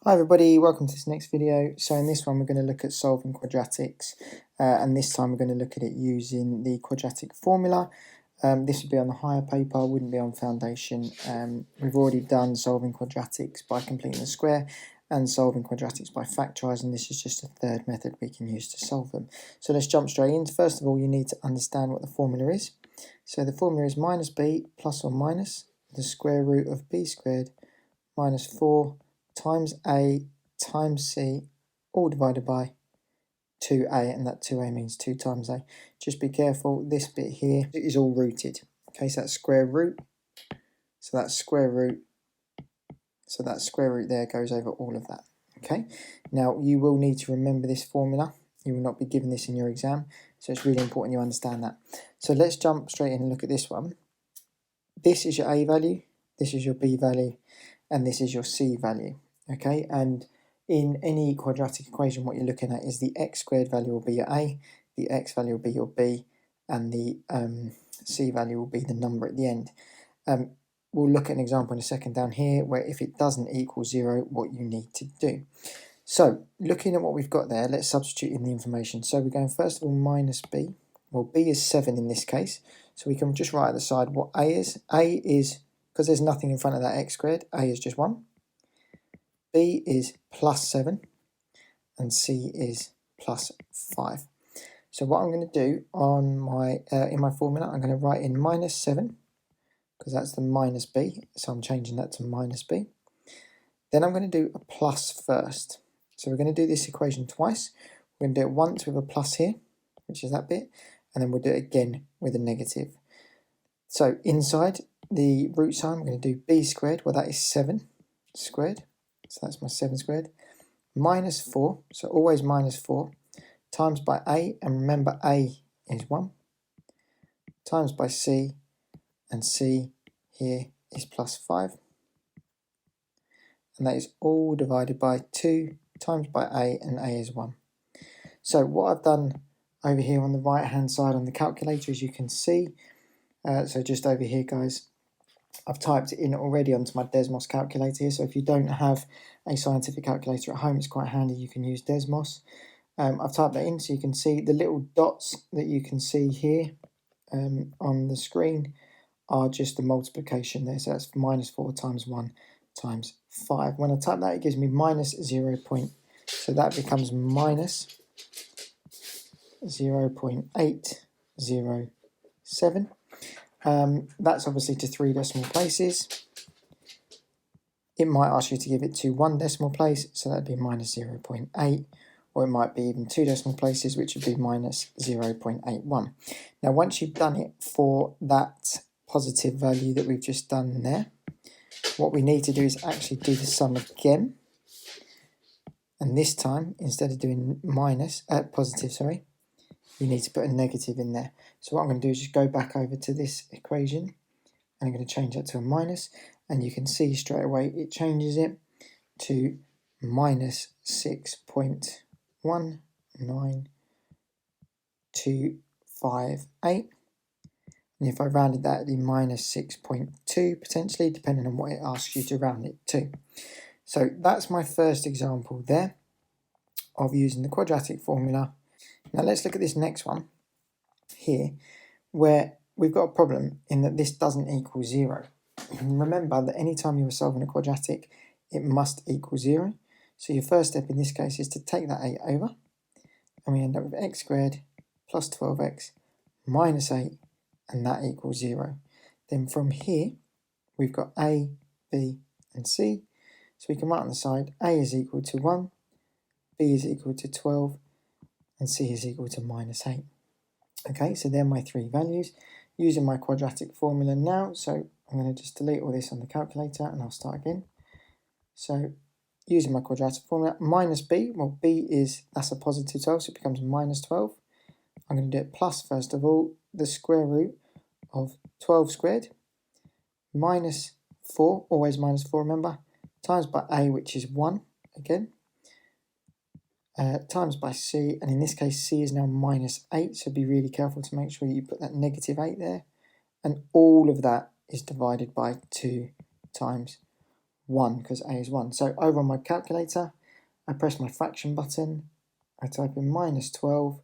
Hi everybody, welcome to this next video. So in this one we're going to look at solving quadratics and this time we're going to look at it using the quadratic formula. This would be on the higher paper, wouldn't be on foundation. We've already done solving quadratics by completing the square and solving quadratics by factorising. This is just a third method we can use to solve them. So let's jump straight in. First of all, you need to understand what the formula is. So the formula is minus b plus or minus the square root of b squared minus 4 times a times c, all divided by 2a, and that 2a means 2 times a. Just be careful, this bit here is all rooted. Okay, so that's square root, so that's square root, so that square root there goes over all of that. Okay, now you will need to remember this formula. You will not be given this in your exam, so it's really important you understand that. So let's jump straight in and look at this one. This is your a value, this is your b value, and this is your c value. Okay, and in any quadratic equation what you're looking at is the x squared value will be your a, the x value will be your b, and the c value will be the number at the end. We'll look at an example in a second down here where if it doesn't equal 0, what you need to do. So looking at what we've got there, let's substitute in the information. So we're going first of all minus b. Well, b is 7 in this case, so we can just write at the side what a is. A is, because there's nothing in front of that x squared, a is just 1. B is plus 7, and C is plus 5. So what I'm going to do on my in my formula, I'm going to write in minus 7, because that's the minus b, so I'm changing that to minus b. Then I'm going to do a plus first. So we're going to do this equation twice. We're going to do it once with a plus here, which is that bit, and then we'll do it again with a negative. So inside the root sign, we're going to do b squared, well that is 7 squared. So that's my 7 squared, minus 4, so always minus 4, times by a, and remember a is 1, times by c, and c here is plus 5. And that is all divided by 2 times by a, and a is 1. So what I've done over here on the right hand side on the calculator, as you can see, so just over here guys, I've typed it in already onto my Desmos calculator here, so if you don't have a scientific calculator at home, it's quite handy, you can use Desmos. I've typed that in so you can see the little dots that you can see here on the screen are just the multiplication there, so that's minus 4 times 1 times 5. When I type that, it gives me minus 0. So that becomes minus 0.807. That's obviously to 3 decimal places. It might ask you to give it to 1 decimal place, so that'd be minus 0.8, or it might be even 2 decimal places, which would be minus 0.81. Now once you've done it for that positive value that we've just done there, what we need to do is actually do the sum again, and this time instead of doing positive, you need to put a negative in there. So what I'm going to do is just go back over to this equation, and I'm going to change that to a minus, and you can see straight away it changes it to minus 6.19258. And if I rounded that, it'd be minus 6.2 potentially, depending on what it asks you to round it to. So that's my first example there of using the quadratic formula. Now let's look at this next one here, where we've got a problem in that this doesn't equal 0. Remember that anytime you are solving a quadratic, it must equal 0. So your first step in this case is to take that 8 over, and we end up with x squared plus 12x minus 8, and that equals 0. Then from here, we've got a, b, and c. So we can write on the side, a is equal to 1, b is equal to 12, and c is equal to minus 8. Okay, so they're my 3 values. Using my quadratic formula now, so I'm going to just delete all this on the calculator and I'll start again. So using my quadratic formula, minus b, well b is, that's a positive 12, so it becomes minus 12. I'm going to do it plus, first of all, the square root of 12 squared, minus 4, always minus 4 remember, times by a, which is 1 again, times by c, and in this case c is now minus 8, so be really careful to make sure you put that negative 8 there, and all of that is divided by 2 times 1 because a is 1. So over on my calculator, I press my fraction button, I type in minus 12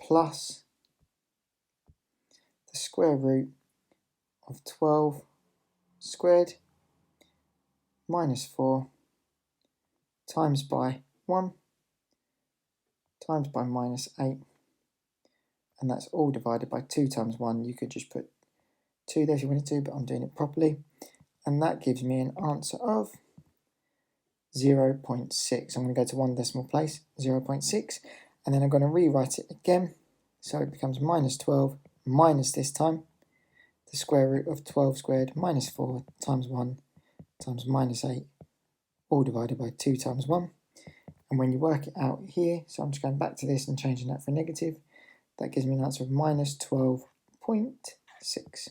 plus the square root of 12 squared minus 4 times by 1 times by minus 8, and that's all divided by 2 times 1. You could just put 2 there if you wanted to, but I'm doing it properly. And that gives me an answer of 0.6. I'm going to go to one decimal place, 0.6, and then I'm going to rewrite it again. So it becomes minus 12 minus this time the square root of 12 squared minus 4 times 1 times minus 8, all divided by 2 times 1. And when you work it out here, so I'm just going back to this and changing that for negative, that gives me an answer of minus 12.6.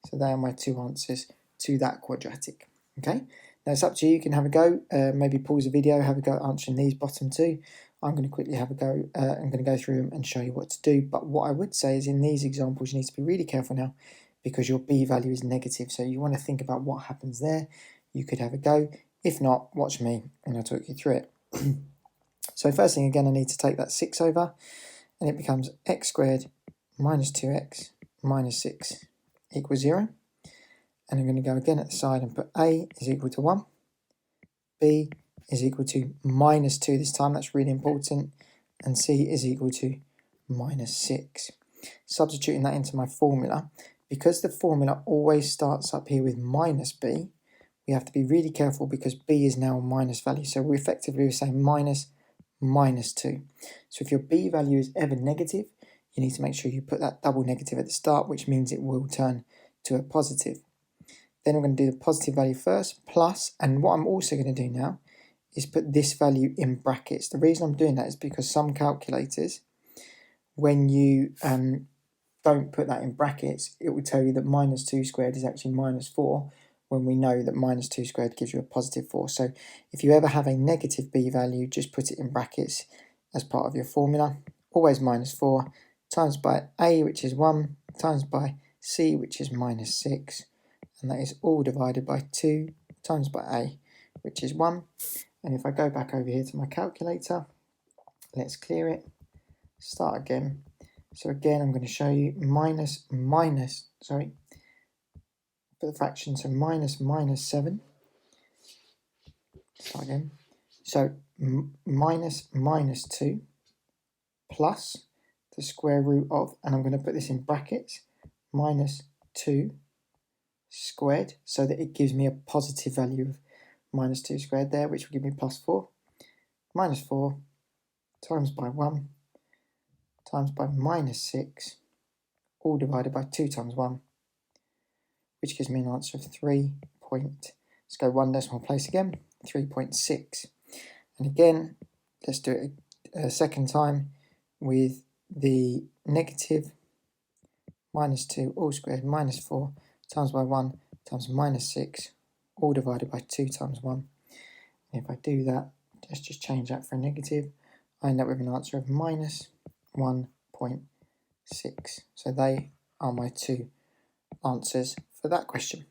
So they are my two answers to that quadratic. Okay, now it's up to you. You can have a go, maybe pause the video, have a go at answering these bottom two. I'm going to quickly have a go. I'm going to go through them and show you what to do. But what I would say is in these examples, you need to be really careful now because your b value is negative. So you want to think about what happens there. You could have a go. If not, watch me and I'll talk you through it. So first thing, again, I need to take that 6 over, and it becomes x squared minus 2x minus 6 equals 0. And I'm going to go again at the side and put a is equal to 1, b is equal to minus 2 this time, that's really important, and c is equal to minus 6. Substituting that into my formula, because the formula always starts up here with minus b, we have to be really careful because b is now a minus value. So we effectively say minus 2. So if your b value is ever negative, you need to make sure you put that double negative at the start, which means it will turn to a positive. Then I'm going to do the positive value first, plus, and what I'm also going to do now is put this value in brackets. The reason I'm doing that is because some calculators, when you don't put that in brackets, it will tell you that minus 2 squared is actually minus 4, when we know that minus 2 squared gives you a positive 4. So if you ever have a negative b value, just put it in brackets as part of your formula. Always minus 4 times by a, which is 1, times by c, which is minus 6. And that is all divided by 2 times by a, which is 1. And if I go back over here to my calculator, let's clear it, start again. So again, I'm going to show you put the fraction, so minus 7. Start again. So minus 2 plus the square root of, and I'm going to put this in brackets, minus 2 squared, so that it gives me a positive value of minus 2 squared there, which will give me plus 4. Minus 4 times by 1 times by minus 6, all divided by 2 times 1, which gives me an answer of 3. Let's go one decimal place again, 3.6. And again, let's do it a second time with the negative minus 2 all squared minus 4 times by 1 times minus 6, all divided by 2 times 1. And if I do that, let's just change that for a negative, I end up with an answer of minus 1.6. So they are my two answers for that question.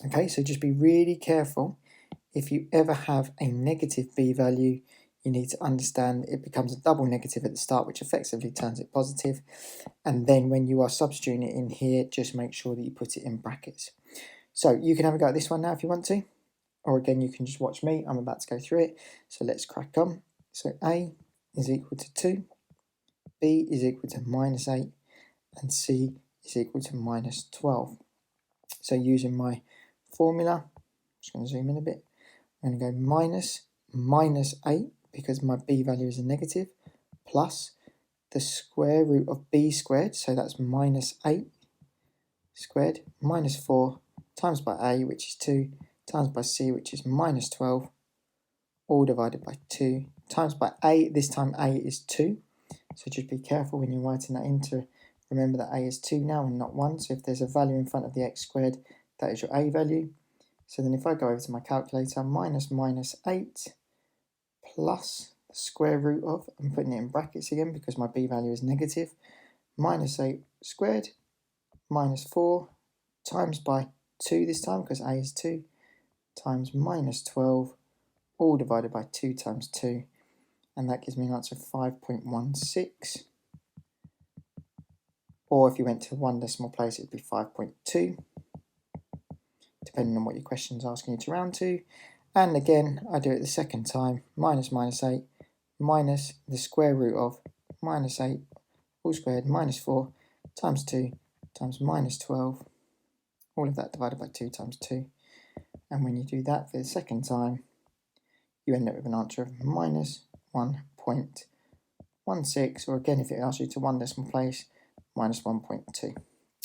Okay, so just be really careful. If you ever have a negative b value, you need to understand it becomes a double negative at the start, which effectively turns it positive. And then when you are substituting it in here, just make sure that you put it in brackets. So you can have a go at this one now if you want to, or again, you can just watch me. I'm about to go through it. So let's crack on. So a is equal to 2, b is equal to minus 8, and c is equal to minus 12. So using my formula, I'm just going to zoom in a bit. I'm going to go minus 8 because my b value is a negative, plus the square root of b squared, so that's minus 8 squared, minus 4 times by a, which is 2, times by c, which is minus 12, all divided by 2, times by a, this time a is 2, so just be careful when you're writing that in to remember that a is 2 now and not 1, so if there's a value in front of the x squared, that is your a value. So then if I go over to my calculator, minus 8 plus the square root of, I'm putting it in brackets again because my b value is negative, minus 8 squared minus 4 times by 2 this time because a is 2, times minus 12, all divided by 2 times 2, and that gives me an answer of 5.16. Or if you went to one decimal place, it would be 5.2, depending on what your question's asking you to round to. And again, I do it the second time, minus 8, minus the square root of minus 8, all squared, minus 4, times 2, times minus 12, all of that divided by 2 times 2. And when you do that for the second time, you end up with an answer of minus 1.16, or again, if it asks you to one decimal place, minus 1.2.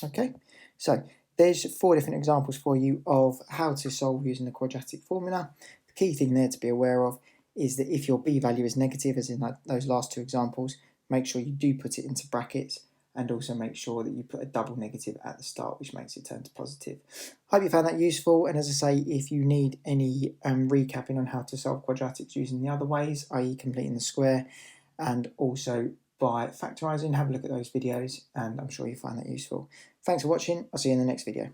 Okay, so there's 4 different examples for you of how to solve using the quadratic formula. The key thing there to be aware of is that if your b value is negative, as in those last 2 examples, make sure you do put it into brackets, and also make sure that you put a double negative at the start, which makes it turn to positive. Hope you found that useful, and as I say, if you need any recapping on how to solve quadratics using the other ways, i.e. completing the square, and also by factorising, have a look at those videos, and I'm sure you find that useful. Thanks for watching. I'll see you in the next video.